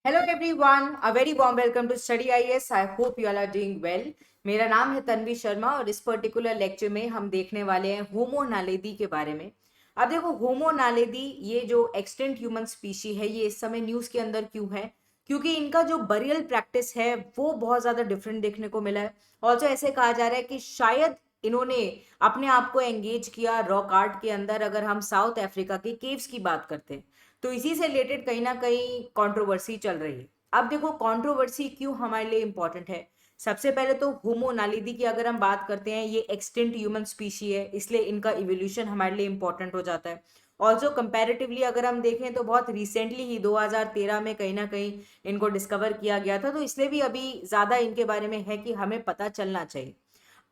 Hello everyone, a very warm welcome to Study IAS. I hope you all are doing well. मेरा नाम है तन्वी शर्मा और इस particular lecture में हम देखने वाले हैं होमो नालेदी के बारे में। अब देखो, होमो नालेदी ये जो एक्सटेंट ह्यूमन स्पीशी है, ये इस समय न्यूज़ के अंदर क्यों है? क्योंकि इनका जो बरियल प्रैक्टिस है वो बहुत ज़्यादा डिफरेंट देखने को मिला है। ऑल्सो ऐसे कहा जा रहा है कि शायद इन्होंने अपने आप को एंगेज किया रॉक आर्ट के अंदर, अगर हम साउथ अफ्रीका के केव्स की बात करते हैं तो इसी से रिलेटेड कहीं ना कहीं कंट्रोवर्सी चल रही है। अब देखो, कंट्रोवर्सी क्यों हमारे लिए इंपॉर्टेंट है। सबसे पहले तो होमो नालिदी की अगर हम बात करते हैं, ये एक्सटिंक्ट ह्यूमन स्पीशी है, इसलिए इनका इवोल्यूशन हमारे लिए इंपॉर्टेंट हो जाता है। ऑल्सो कंपैरेटिवली अगर हम देखें तो बहुत रिसेंटली ही 2013 में कहीं ना कहीं इनको डिस्कवर किया गया था, तो इसलिए भी अभी ज़्यादा इनके बारे में है कि हमें पता चलना चाहिए।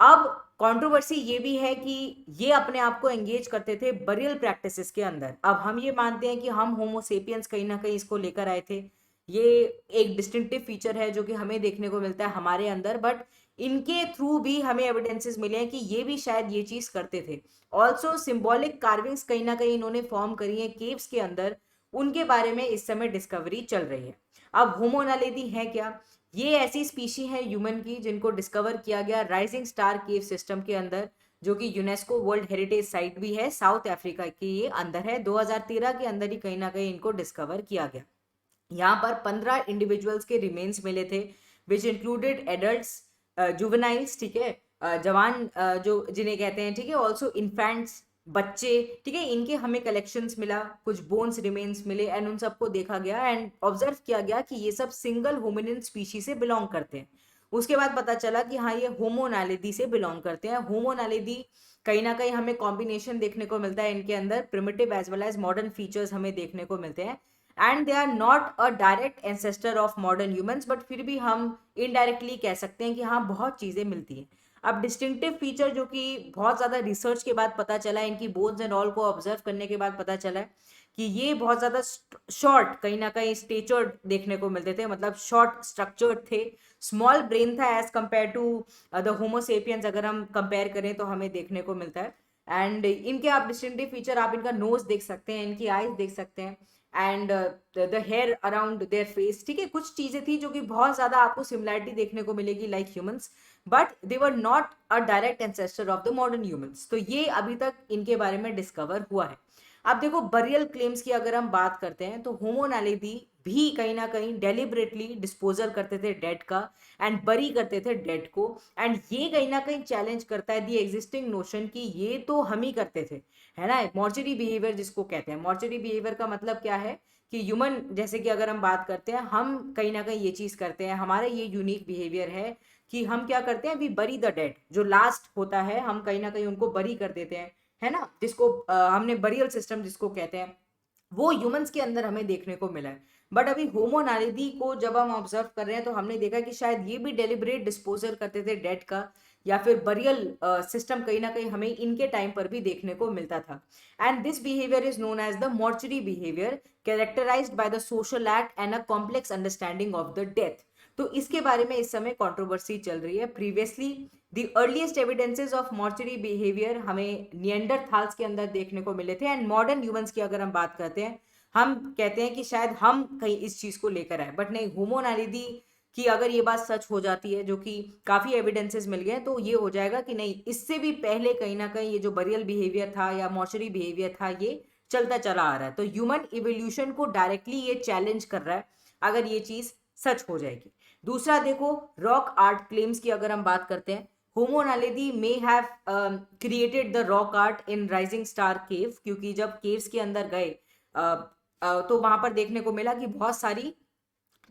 अब कंट्रोवर्सी ये भी है कि ये अपने आप को एंगेज करते थे बरियल प्रैक्टिसेस के अंदर। अब हम ये मानते हैं कि हम होमोसेपियंस कहीं ना कहीं इसको लेकर आए थे। ये एक डिस्टिंक्टिव फीचर है जो कि हमें देखने को मिलता है हमारे अंदर, बट इनके थ्रू भी हमें एविडेंसेस मिले हैं कि ये भी शायद ये चीज करते थे। ऑल्सो सिंबॉलिक कार्विंग्स कहीं ना कहीं इन्होंने फॉर्म करी है केव्स के अंदर, उनके बारे में इस समय डिस्कवरी चल रही है। अब होमो नालेदी है क्या? ये ऐसी स्पीशी है ह्यूमन की जिनको डिस्कवर किया गया राइजिंग स्टार केव सिस्टम के अंदर, जो कि यूनेस्को वर्ल्ड हेरिटेज साइट भी है, साउथ अफ्रीका के ये अंदर है। 2013 के अंदर ही कहीं ना कहीं इनको डिस्कवर किया गया। यहाँ पर 15 इंडिविजुअल्स के रिमेन्स मिले थे, विच इंक्लूडेड एडल्ट्स, जुवेनाइल्स, ठीक है, जवान, जो जिन्हें कहते हैं, ठीक है, ऑल्सो इन्फेंट्स, बच्चे, ठीक है, इनके हमें कलेक्शंस मिला, कुछ बोन्स रिमेन्स मिले एंड उन सबको देखा गया एंड ऑब्जर्व किया गया कि ये सब सिंगल होमिनिन स्पीशी से बिलोंग करते हैं। उसके बाद पता चला कि हाँ, ये होमो नालिदी से बिलोंग करते हैं। होमो नालिदी कहीं ना कहीं हमें कॉम्बिनेशन देखने को मिलता है इनके अंदर, primitive as well as modern features हमें देखने को मिलते हैं and they are not a direct ancestor of modern humans, but फिर भी हम इनडायरेक्टली कह सकते हैं कि हाँ, बहुत चीज़ें मिलती हैं। अब डिस्टिंक्टिव फीचर जो कि बहुत ज़्यादा रिसर्च के बाद पता चला, इनकी बोन्स एंड ऑल को ऑब्जर्व करने के बाद पता चला है कि ये बहुत ज़्यादा शॉर्ट, कहीं ना कहीं स्टेचर्ड देखने को मिलते थे, मतलब शॉर्ट स्ट्रक्चर्ड थे। स्मॉल ब्रेन था as compare to the homo sapiens, अगर हम कंपेयर करें तो हमें देखने को मिलता है। एंड इनके आप डिस्टिंक्टिव फीचर, आप इनका नोज देख सकते हैं, इनकी आईज देख सकते हैं and the hair around their face, ठीक है। कुछ चीजें थी जो कि बहुत ज्यादा आपको सिमिलैरिटी देखने को मिलेगी like humans, but they were not a direct ancestor of the modern humans. तो ये अभी तक इनके बारे में डिस्कवर हुआ है। अब देखो, बरियल क्लेम्स की अगर हम बात करते हैं तो होमो नालेदी भी कहीं ना कहीं डेलिबरेटली डिस्पोजल करते थे डेड का एंड बरी करते थे डेड को, एंड ये कहीं ना कहीं चैलेंज करता है दी एग्जिस्टिंग नोशन कि ये तो हम ही करते थे, है ना। मॉर्चरी बिहेवियर जिसको कहते हैं, मॉर्चरी बिहेवियर का मतलब क्या है कि ह्यूमन, जैसे कि अगर हम बात करते हैं, हम कहीं ना कहीं ये चीज करते हैं, हमारा ये यूनिक बिहेवियर है कि हम क्या करते हैं, वी बरी द डेड, जो लास्ट होता है हम कहीं ना कहीं उनको बरी कर देते हैं, है ना, जिसको हमने बरियल सिस्टम जिसको कहते हैं, वो ह्यूमंस के अंदर हमें देखने को मिला है। बट अभी होमो नालिदी को जब हम ऑब्जर्व कर रहे हैं तो हमने देखा कि शायद ये भी डेलिबरेट डिस्पोजल करते थे डेड का, या फिर बरियल सिस्टम कहीं ना कहीं हमें इनके टाइम पर भी देखने को मिलता था। And this behaviour is known as the mortuary behaviour, characterised by the social act and a complex understanding of the death. तो इसके बारे में इस समय कंट्रोवर्सी चल रही है। Previously the earliest evidences of mortuary behaviour हमें नियंडरथाल्स के अंदर देखने को मिले थे, एंड मॉडर्न ह्यूमंस की अगर हम बात करते हैं, हम कहते हैं कि शायद हम कहीं इस चीज को लेकर आए, बट नहीं, होमो नालिदी की अगर ये बात सच हो जाती है, जो कि काफी एविडेंसेस मिल गए, तो ये हो जाएगा कि नहीं, इससे भी पहले कहीं ना कहीं ये जो बरियल बिहेवियर था या मॉर्चरी बिहेवियर था, ये चलता चला आ रहा है। तो ह्यूमन इवोल्यूशन को डायरेक्टली ये चैलेंज कर रहा है अगर ये चीज सच हो जाएगी। दूसरा देखो, रॉक आर्ट क्लेम्स की अगर हम बात करते हैं, Homo naledi may have created the rock art in Rising Star cave, क्योंकि जब केव्स के अंदर गए तो वहां पर देखने को मिला कि बहुत सारी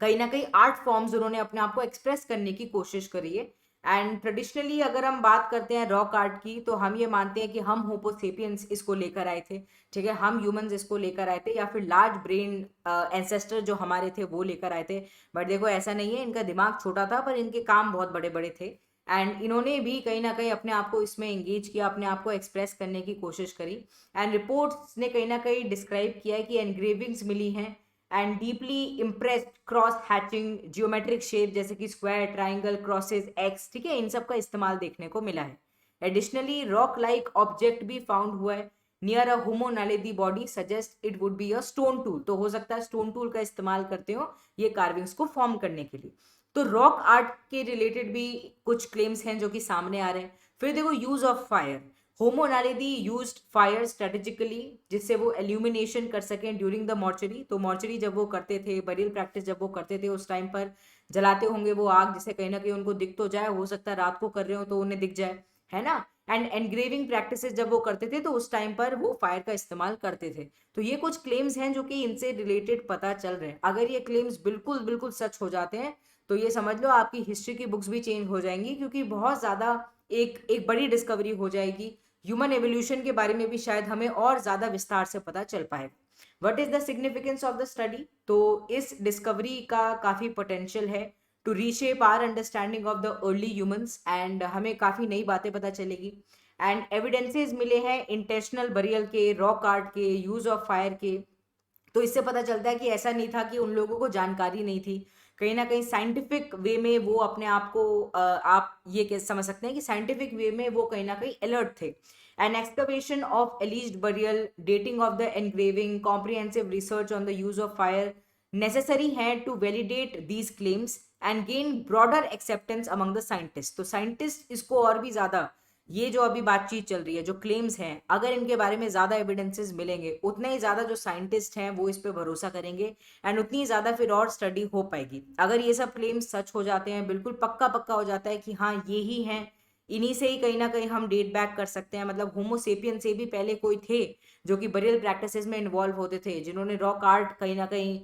कहीं ना कहीं आर्ट फॉर्म्स उन्होंने अपने आप को एक्सप्रेस करने की कोशिश करी है। एंड ट्रेडिशनली अगर हम बात करते हैं रॉक आर्ट की, तो हम ये मानते हैं कि हम होमोसेपियंस इसको लेकर आए थे, ठीक है, हम ह्यूमंस इसको लेकर आए थे, या फिर लार्ज ब्रेन एंसेस्टर जो हमारे थे वो लेकर आए थे। बट देखो, ऐसा नहीं है, इनका दिमाग छोटा था पर इनके काम बहुत बड़े बड़े थे, एंड इन्होंने भी कहीं ना कहीं अपने आप को इसमें एंगेज किया, अपने आप को एक्सप्रेस करने की कोशिश करी। एंड रिपोर्ट्स ने कहीं ना कहीं डिस्क्राइब किया है कि एनग्रेविंग्स मिली हैं and deeply impressed cross hatching geometric shape, जैसे कि स्क्वायर, ट्राइंगल, क्रॉसेस, एक्स, ठीक है, इन सब का इस्तेमाल देखने को मिला है। एडिशनली रॉक लाइक ऑब्जेक्ट भी फाउंड हुआ है near a homo naledi body suggest it would be a stone tool. तो हो सकता है स्टोन टूल का इस्तेमाल करते हो ये कार्विंग्स को फॉर्म करने के लिए। तो रॉक आर्ट के रिलेटेड भी कुछ क्लेम्स हैं जो कि सामने आ रहे हैं। फिर देखो use of fire, homo naledi used fire strategically जिससे वो एल्यूमिनेशन कर सकें ड्यूरिंग द मॉर्चरी। तो मॉर्चरी जब वो करते थे, बरियल प्रैक्टिस जब वो करते थे, उस टाइम पर जलाते होंगे वो आग जिससे कहीं ना कहीं उनको दिख तो जाए, हो सकता है रात को कर रहे हो तो उन्हें दिख जाए, है ना। एंड एनग्रेविंग प्रैक्टिसेस जब वो करते थे तो उस टाइम पर वो फायर का इस्तेमाल करते थे। तो ये कुछ क्लेम्स हैं जो कि इनसे रिलेटेड पता चल रहे हैं। अगर ये क्लेम्स बिल्कुल बिल्कुल सच हो जाते हैं तो ये समझ लो आपकी हिस्ट्री की बुक्स भी चेंज हो जाएंगी, क्योंकि बहुत ज्यादा एक बड़ी डिस्कवरी हो जाएगी। ह्यूमन एवोल्यूशन के बारे में भी शायद हमें और ज्यादा विस्तार से पता चल पाएगा। What is the significance of the study? तो इस डिस्कवरी का काफी पोटेंशियल है to reshape our understanding of the early humans, and हमें काफी नई बातें पता चलेगी। एंड एविडेंसेस मिले हैं इंटेंशनल बरियल के, रॉक आर्ट के, यूज ऑफ फायर के। तो इससे पता चलता है कि ऐसा नहीं था कि उन लोगों को जानकारी नहीं थी, कहीं ना कहीं साइंटिफिक वे में वो अपने आप को आप ये कैसे समझ सकते हैं कि साइंटिफिक वे में वो कहीं ना कहीं अलर्ट थे। An excavation of alleged burial, dating of the engraving, comprehensive research on the use of fire necessary है to validate these claims and gain broader acceptance among the scientist. तो scientist इसको और भी ज्यादा, ये जो अभी बातचीत चल रही है, जो क्लेम्स हैं, अगर इनके बारे में ज्यादा एविडेंसेस मिलेंगे उतने ही ज्यादा जो साइंटिस्ट हैं वो इस पे भरोसा करेंगे, एंड उतनी ही ज्यादा फिर और स्टडी हो पाएगी। अगर ये सब क्लेम्स सच हो जाते हैं, बिल्कुल पक्का पक्का हो जाता है कि हाँ ये ही हैं, इन्हीं से ही कहीं ना कहीं हम डेट बैक कर सकते हैं, मतलब होमोसेपियन से भी पहले कोई थे जो कि बरियल प्रैक्टिसेस में इन्वॉल्व होते थे, जिन्होंने रॉक आर्ट कहीं ना कहीं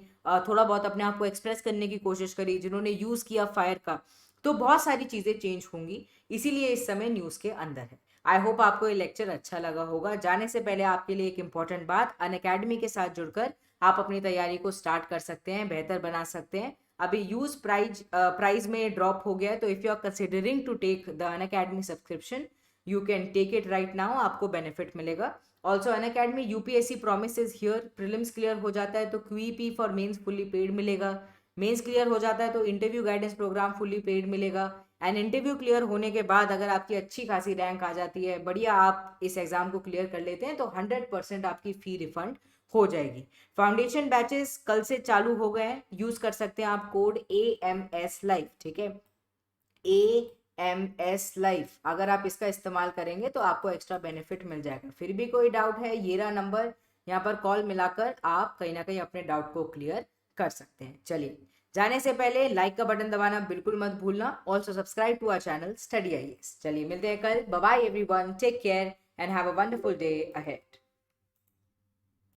थोड़ा बहुत अपने आप को एक्सप्रेस करने की कोशिश करी, जिन्होंने यूज किया फायर का। तो बहुत सारी चीजें चेंज होंगी, इसीलिए इस समय न्यूज के अंदर है। आई होप आपको ये लेक्चर अच्छा लगा होगा। जाने से पहले आपके लिए एक इंपॉर्टेंट बात, अनअकैडमी के साथ जुड़कर आप अपनी तैयारी को स्टार्ट कर सकते हैं, बेहतर बना सकते हैं। अभी यूज प्राइस में ड्रॉप हो गया है, तो if you are considering to take the Unacademy subscription you can take it right now, आपको बेनिफिट मिलेगा। Also Unacademy UPSC promise is here, prelims clear हो जाता है तो QEP for mains fully paid मिलेगा, मेंस क्लियर हो जाता है तो interview guidance programme fully paid मिलेगा, एंड इंटरव्यू क्लियर होने के बाद अगर आपकी अच्छी खासी रैंक आ जाती है, बढ़िया आप इस एग्जाम को क्लियर कर लेते हैं, तो 100% आपकी फी रिफंड हो जाएगी। फाउंडेशन बैचेस कल से चालू हो गए हैं, यूज कर सकते हैं आप कोड AMS लाइव, ठीक है, AMS लाइव, अगर आप इसका इस्तेमाल करेंगे तो आपको एक्स्ट्रा बेनिफिट मिल जाएगा। फिर भी कोई डाउट है, ये रहा नंबर, यहाँ पर कॉल मिलाकर आप कहीं ना कहीं अपने डाउट को क्लियर कर सकते हैं। चलिए, जाने से पहले लाइक का बटन दबाना बिल्कुल मत भूलना। Also subscribe to our channel Study IAS. चलिए मिलते हैं कल। Bye bye everyone, take care and have a wonderful day ahead.